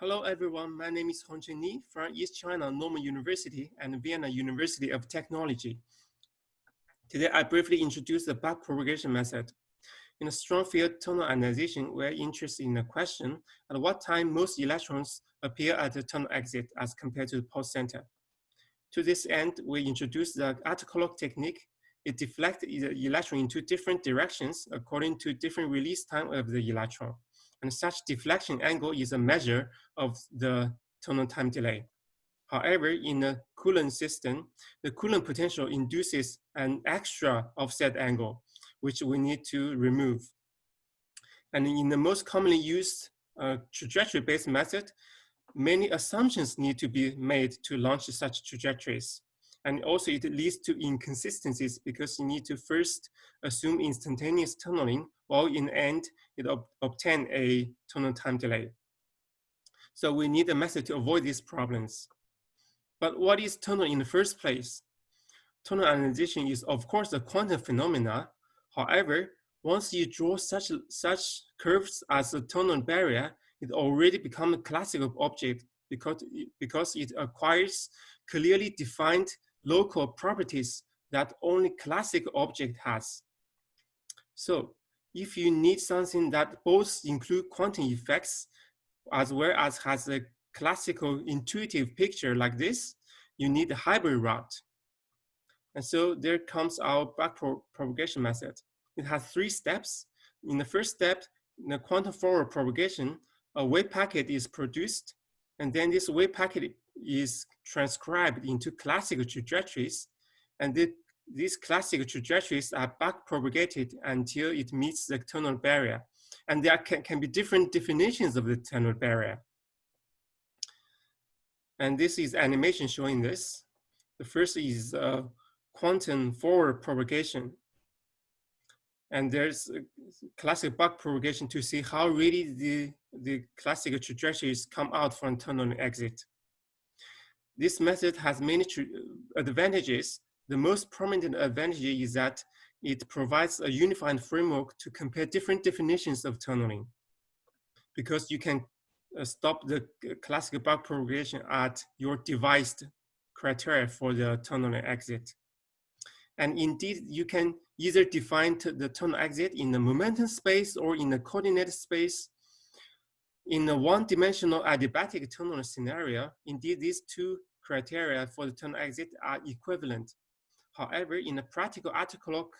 Hello everyone, my name is Hongcheng Ni from East China Normal University and Vienna University of Technology. Today I briefly introduce the backpropagation method. In a strong field tunnel ionization, we're interested in the question at what time most electrons appear at the tunnel exit as compared to the pulse center. To this end, we introduce the Attoclock technique. It deflects the electron into different directions according to different release time of the electron. And such deflection angle is a measure of the tunnel time delay. However, in a Coulomb system, the Coulomb potential induces an extra offset angle, which we need to remove. And in the most commonly used trajectory-based method, many assumptions need to be made to launch such trajectories. And also it leads to inconsistencies because you need to first assume instantaneous tunneling, while in the end, it obtain a tunnel time delay. So we need a method to avoid these problems. But what is tunnel in the first place? Tunnel ionization is of course a quantum phenomena. However, once you draw such curves as a tunnel barrier, it already becomes a classical object because it acquires clearly defined local properties that only classical object has. So if you need something that both include quantum effects as well as has a classical intuitive picture like this, you need a hybrid route. And so there comes our backpropagation method. It has 3 steps. In the first step, in the quantum forward propagation, a wave packet is produced, and then this wave packet is transcribed into classical trajectories, and these classical trajectories are backpropagated until it meets the tunnel barrier. And there can be different definitions of the tunnel barrier. And this is animation showing this. The first is quantum forward propagation. And there's a classic backpropagation to see how really the classical trajectories come out from tunnel exit. This method has many advantages. The most prominent advantage is that it provides a unified framework to compare different definitions of tunneling, because you can stop the classical backpropagation at your devised criteria for the tunnel exit. And indeed, you can either define the tunnel exit in the momentum space or in the coordinate space. In a one-dimensional adiabatic tunnel scenario, indeed, these 2 criteria for the tunnel exit are equivalent. However, in a practical Attoclock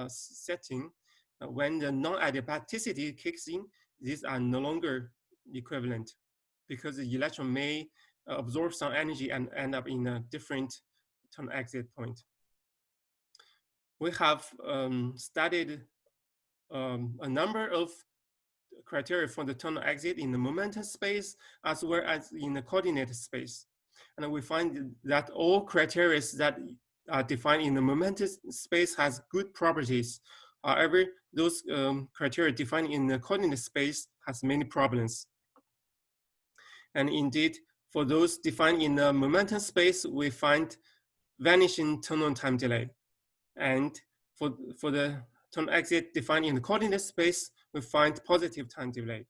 setting, when the non-adiabaticity kicks in, these are no longer equivalent because the electron may absorb some energy and end up in a different tunnel exit point. We have studied a number of criteria for the tunnel exit in the momentum space as well as in the coordinate space. And we find that all criteria that are defined in the momentum space has good properties. However, those criteria defined in the coordinate space has many problems. And indeed, for those defined in the momentum space, we find vanishing tunnel time delay. And for the tunnel exit defined in the coordinate space, we find positive time delay.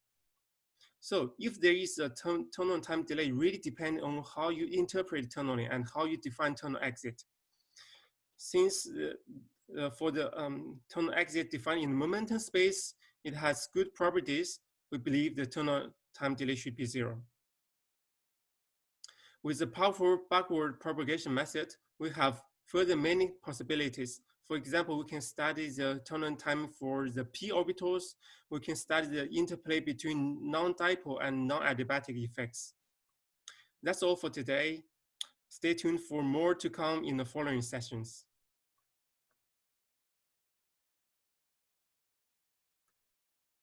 So if there is a tunnel time delay, really depends on how you interpret tunneling and how you define tunnel exit. Since for the tunnel exit defined in the momentum space, it has good properties, we believe the tunnel time delay should be 0. With the powerful backward propagation method, we have further many possibilities. For example, we can study the tunnel time for the p orbitals. We can study the interplay between non-dipole and non-adiabatic effects. That's all for today. Stay tuned for more to come in the following sessions.